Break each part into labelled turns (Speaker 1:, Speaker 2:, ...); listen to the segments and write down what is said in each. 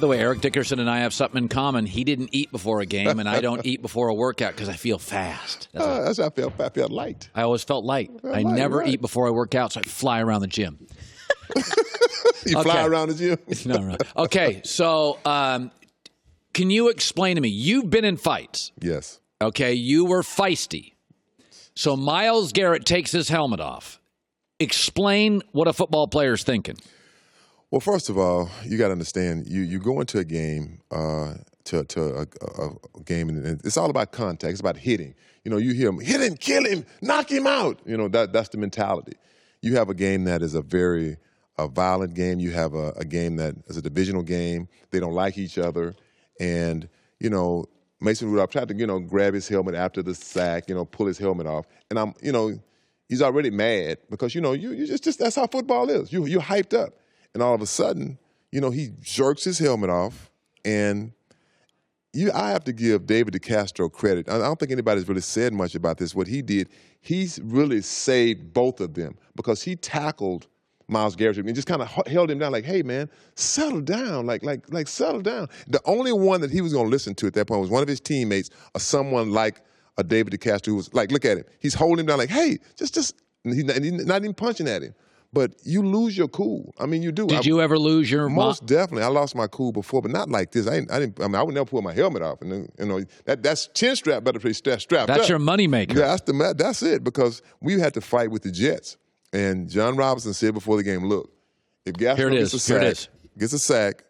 Speaker 1: By the way, Eric Dickerson and I have something in common. He didn't eat before a game, and I don't eat before a workout because I feel fast.
Speaker 2: That's how I felt light.
Speaker 1: I always felt light. I never eat before I work out, so I fly around the gym.
Speaker 2: You fly around the gym?
Speaker 1: No, right. Okay, so can you explain to me? You've been in fights.
Speaker 2: Yes.
Speaker 1: Okay, you were feisty. So Myles Garrett takes his helmet off. Explain what a football player's thinking.
Speaker 2: Well, first of all, you got to understand, you go into a game, to a game, and it's all about contact. It's about hitting. You hear him, hit him, kill him, knock him out. That's the mentality. You have a game that is a very violent game. You have a game that is a divisional game. They don't like each other. And, Mason Rudolph tried to, grab his helmet after the sack, pull his helmet off. And he's already mad because, it's just that's how football is. You're hyped up. And all of a sudden, he jerks his helmet off, and I have to give David DeCastro credit. I don't think anybody's really said much about this. What he did, he's really saved both of them because he tackled Myles Garrett and just kind of held him down like, hey, man, settle down, like settle down. The only one that he was going to listen to at that point was one of his teammates or someone like a David DeCastro who was like, look at him. He's holding him down like, hey, just and he's not even punching at him. But you lose your cool. I mean, you do.
Speaker 1: Did you ever lose your?
Speaker 2: Most definitely. I lost my cool before, but not like this. I would never pull my helmet off, and that's chin strap better be strapped up.
Speaker 1: That's your moneymaker.
Speaker 2: Yeah, that's it because we had to fight with the Jets, and John Robinson said before the game, look, if Gaston gets a sack,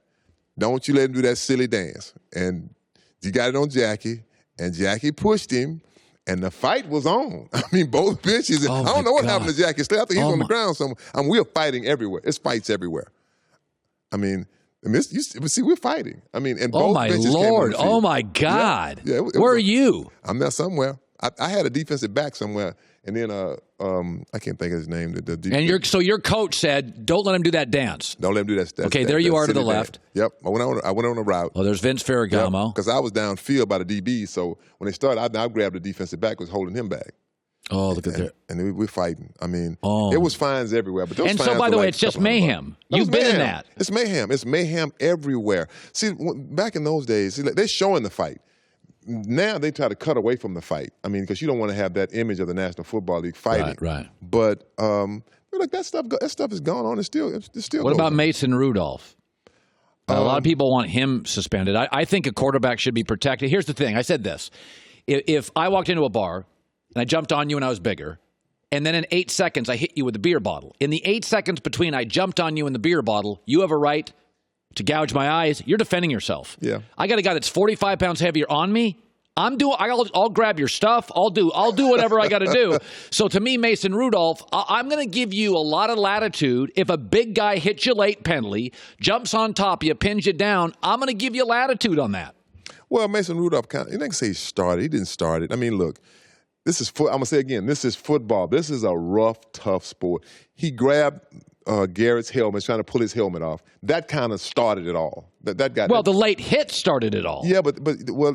Speaker 2: don't you let him do that silly dance. And you got it on Jackie, and Jackie pushed him. And the fight was on. I mean, both benches. I don't know what happened to Jackie. I think he's on the ground somewhere. We're fighting everywhere. It's fights everywhere. I mean, we're fighting. I mean, and both benches came on the field.
Speaker 1: Lord. Oh, my God.
Speaker 2: Yeah,
Speaker 1: where are you?
Speaker 2: I'm there somewhere. I had a defensive back somewhere, and then I can't think of his name.
Speaker 1: So your coach said, "Don't let him do that dance.
Speaker 2: Don't let him do that."
Speaker 1: Okay, there you are to the left.
Speaker 2: Yep, I went on a route.
Speaker 1: Oh, there's Vince Ferragamo.
Speaker 2: Because I was downfield by the DB, so when they started, I grabbed the defensive back, was holding him back.
Speaker 1: Oh, look at that!
Speaker 2: And we're fighting. I mean, it was fines everywhere. But those
Speaker 1: so, by the way, it's just mayhem. You've been in that.
Speaker 2: It's mayhem. It's mayhem everywhere. See, back in those days, they're showing the fight. Now they try to cut away from the fight. I mean, because you don't want to have that image of the National Football League fighting.
Speaker 1: Right.
Speaker 2: But like that stuff is going on. It's still.
Speaker 1: What about Mason Rudolph? A lot of people want him suspended. I think a quarterback should be protected. Here's the thing. I said this. If I walked into a bar and I jumped on you when I was bigger, and then in 8 seconds I hit you with a beer bottle. In the 8 seconds between I jumped on you and the beer bottle, you have a right to gouge my eyes. You're defending yourself.
Speaker 2: Yeah.
Speaker 1: I got a guy that's 45 pounds heavier on me. I'll grab your stuff. I'll do whatever I got to do. So to me, Mason Rudolph, I'm going to give you a lot of latitude. If a big guy hits you late penalty, jumps on top of you, pins you down, I'm going to give you latitude on that.
Speaker 2: Well, Mason Rudolph you didn't say he started. He didn't start it. I mean, look, I'm going to say again, this is football. This is a rough, tough sport. He grabbed Garrett's helmet, trying to pull his helmet off. That kind of started it all. The late hit started it all. Yeah,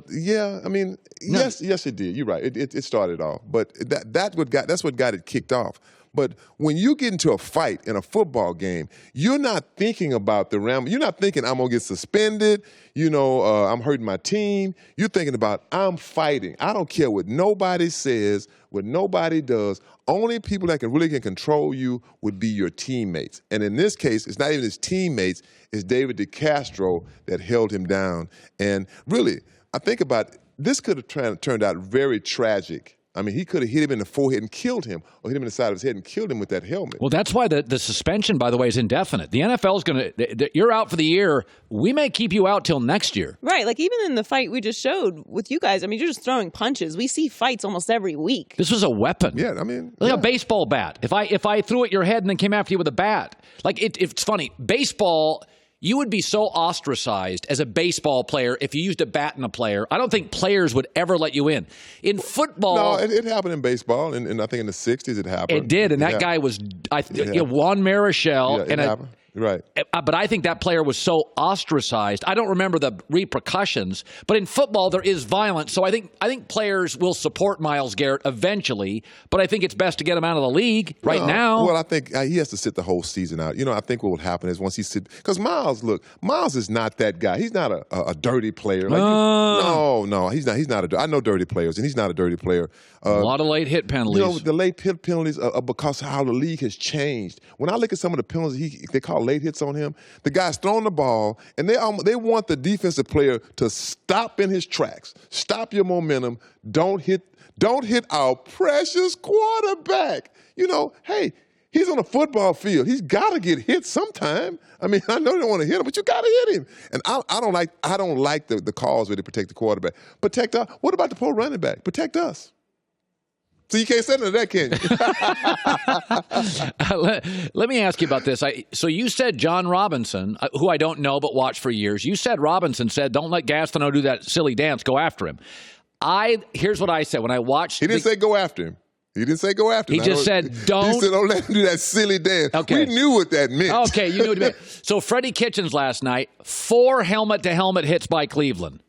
Speaker 2: yeah. I mean, no. Yes, it did. You're right. It started it all. But that's what got it kicked off. But when you get into a fight in a football game, you're not thinking about the round. You're not thinking I'm gonna get suspended. I'm hurting my team. You're thinking about I'm fighting. I don't care what nobody says, what nobody does. Only people that really can control you would be your teammates. And in this case, it's not even his teammates. It's David DeCastro that held him down. And really, I think about this could have turned out very tragic. I mean, he could have hit him in the forehead and killed him, or hit him in the side of his head and killed him with that helmet.
Speaker 1: Well, that's why the suspension, by the way, is indefinite. The NFL is going to – you're out for the year. We may keep you out till next year.
Speaker 3: Right. Like even in the fight we just showed with you guys, I mean, you're just throwing punches. We see fights almost every week.
Speaker 1: This was a weapon.
Speaker 2: Yeah, I mean –
Speaker 1: like a baseball bat. If I threw at your head and then came after you with a bat. Like it's funny. Baseball – you would be so ostracized as a baseball player if you used a bat in a player. I don't think players would ever let you in. In football...
Speaker 2: No, it happened in baseball, and I think in the 60s it happened.
Speaker 1: It did, and that guy was Juan Marichal.
Speaker 2: Yeah, Right.
Speaker 1: But I think that player was so ostracized. I don't remember the repercussions, but in football there is violence. So I think players will support Myles Garrett eventually, but I think it's best to get him out of the league now.
Speaker 2: Well, I think he has to sit the whole season out. I think what would happen is once he sits, because Myles is not that guy. He's not a dirty player. No, he's not. I know dirty players, and he's not a dirty player.
Speaker 1: A lot of late hit penalties.
Speaker 2: The late hit penalties are because of how the league has changed. When I look at some of the penalties they call late hits on him, the guy's throwing the ball, and they want the defensive player to stop in his tracks, stop your momentum, don't hit our precious quarterback. Hey, he's on a football field. He's got to get hit sometime. I mean, I know they don't want to hit him, but you got to hit him. And I don't like the calls where they protect the quarterback. Protect us. What about the poor running back? Protect us. So you can't say none of that, can
Speaker 1: you? Let me ask you about this. So you said John Robinson, who I don't know but watched for years. You said Robinson said, "Don't let Gastineau do that silly dance. Go after him." Here's what I said when I watched.
Speaker 2: He didn't say go after him. He didn't say go after him.
Speaker 1: He just said don't.
Speaker 2: He said don't let him do that silly dance.
Speaker 1: Okay.
Speaker 2: We knew what that meant.
Speaker 1: Okay, you knew what it meant. So Freddie Kitchens last night, 4 helmet-to-helmet hits by Cleveland.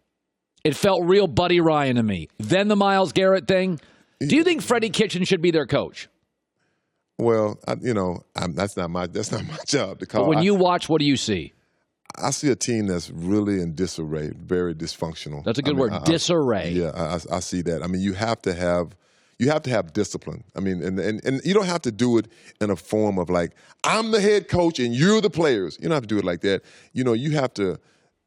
Speaker 1: It felt real Buddy Ryan to me. Then the Myles Garrett thing. Do you think Freddie Kitchens should be their coach?
Speaker 2: Well, that's not my job to call.
Speaker 1: But when you watch, what do you see?
Speaker 2: I see a team that's really in disarray, very dysfunctional.
Speaker 1: That's a good word, disarray.
Speaker 2: Yeah, I see that. I mean, you have to have discipline. I mean, and you don't have to do it in a form of like, I'm the head coach and you're the players. You don't have to do it like that. You have to.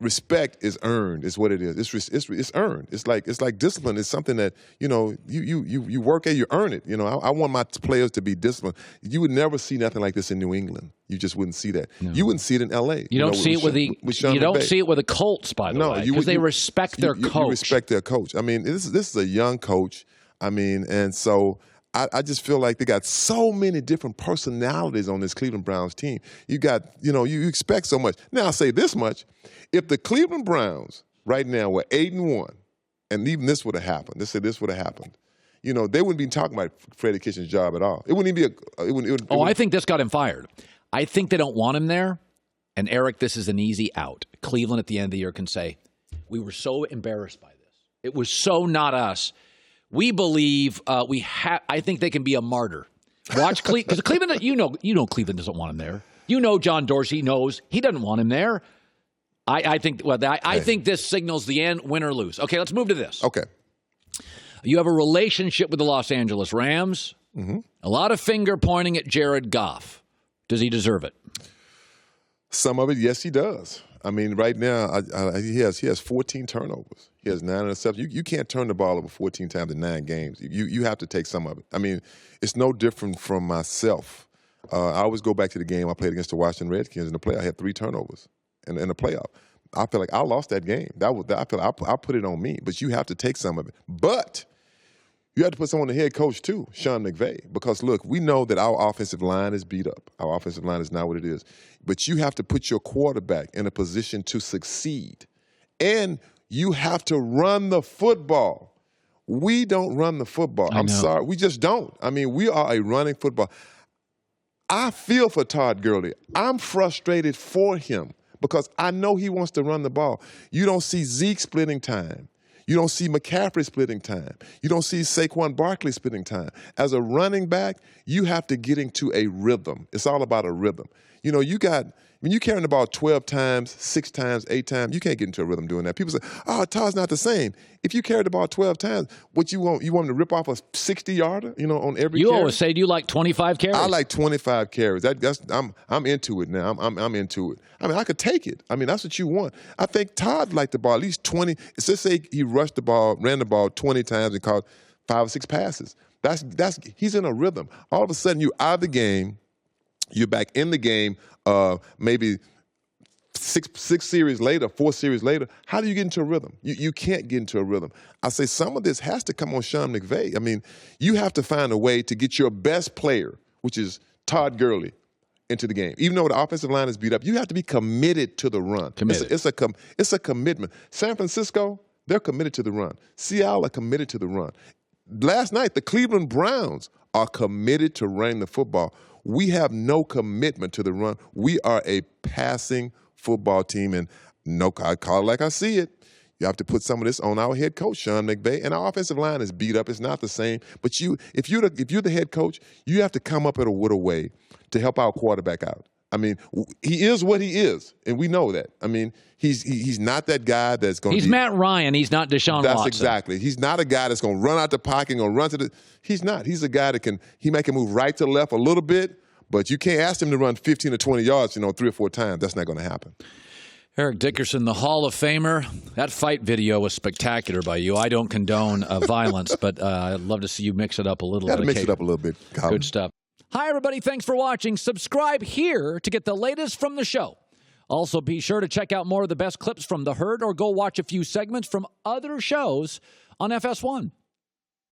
Speaker 2: Respect is earned, is what it is. It's earned. It's like discipline is something that you work at, you earn it. I want my players to be disciplined. You would never see nothing like this in New England. You just wouldn't see that. No. You wouldn't see it in L.A.
Speaker 1: You don't see it with the Colts, by the way, because they respect their coach.
Speaker 2: You respect their coach. I mean, this is a young coach. I mean, and so. I just feel like they got so many different personalities on this Cleveland Browns team. You got, you expect so much. Now, I'll say this much. If the Cleveland Browns right now were 8-1, and even this would have happened, this would have happened, they wouldn't be talking about Freddie Kitchens' job at all. It wouldn't even be
Speaker 1: I think this got him fired. I think they don't want him there. And, Eric, this is an easy out. Cleveland at the end of the year can say, we were so embarrassed by this. It was so not us. We believe I think they can be a martyr. Watch Cleveland, because Cleveland, you know Cleveland doesn't want him there. John Dorsey knows he doesn't want him there. I think this signals the end, win or lose. Okay, let's move to this.
Speaker 2: Okay.
Speaker 1: You have a relationship with the Los Angeles Rams. Mm-hmm. A lot of finger pointing at Jared Goff. Does he deserve it?
Speaker 2: Some of it, yes, he does. I mean, right now, he has 14 turnovers. He has 9 interceptions. You can't turn the ball over 14 times in 9 games. You have to take some of it. I mean, it's no different from myself. I always go back to the game I played against the Washington Redskins in the playoff. I had 3 turnovers in the playoff. I feel like I lost that game. I put it on me. But you have to take some of it. But you have to put someone on the head coach too, Sean McVay, because look, we know that our offensive line is beat up. Our offensive line is not what it is. But you have to put your quarterback in a position to succeed. And you have to run the football. We don't run the football. I'm sorry. We just don't. I mean, we are a running football. I feel for Todd Gurley. I'm frustrated for him because I know he wants to run the ball. You don't see Zeke splitting time. You don't see McCaffrey splitting time. You don't see Saquon Barkley splitting time. As a running back, you have to get into a rhythm. It's all about a rhythm. When you're carrying the ball 12 times, 6 times, 8 times, you can't get into a rhythm doing that. People say, Todd's not the same. If you carry the ball 12 times, what you want him to rip off a 60-yarder, on every carry?
Speaker 1: You always say, do you like 25 carries?
Speaker 2: I like 25 carries. I'm into it now. I'm into it. I mean, I could take it. I mean, that's what you want. I think Todd liked the ball at least 20. Let's say he ran the ball 20 times and caught 5 or 6 passes. He's in a rhythm. All of a sudden, you're out of the game. You're back in the game maybe 4 series later. How do you get into a rhythm? You can't get into a rhythm. I say some of this has to come on Sean McVay. I mean, you have to find a way to get your best player, which is Todd Gurley, into the game. Even though the offensive line is beat up, you have to be committed to the run. It's a commitment. San Francisco, they're committed to the run. Seattle are committed to the run. Last night, the Cleveland Browns are committed to running the football. we have no commitment to the run. We are a passing football team, and I call it like I see it. You have to put some of this on our head coach, Sean McVay, and our offensive line is beat up. It's not the same. But if you're the head coach, you have to come up with a way to help our quarterback out. I mean, he is what he is, and we know that. I mean, he's not that guy that's going to be...
Speaker 1: He's Matt Ryan. He's not Deshaun
Speaker 2: That's
Speaker 1: Watson.
Speaker 2: Exactly. He's not a guy that's going to run out the pocket or run to the... He's not. He's a guy that can move right to left a little bit, but you can't ask him to run 15 or 20 yards, 3 or 4 times. That's not going to happen.
Speaker 1: Eric Dickerson, the Hall of Famer. That fight video was spectacular by you. I don't condone violence, but I'd love to see you mix it up a little bit.
Speaker 2: Got to mix it up a little bit, Colin.
Speaker 1: Good stuff. Hi, everybody. Thanks for watching. Subscribe here to get the latest from the show. Also, be sure to check out more of the best clips from The Herd or go watch a few segments from other shows on FS1.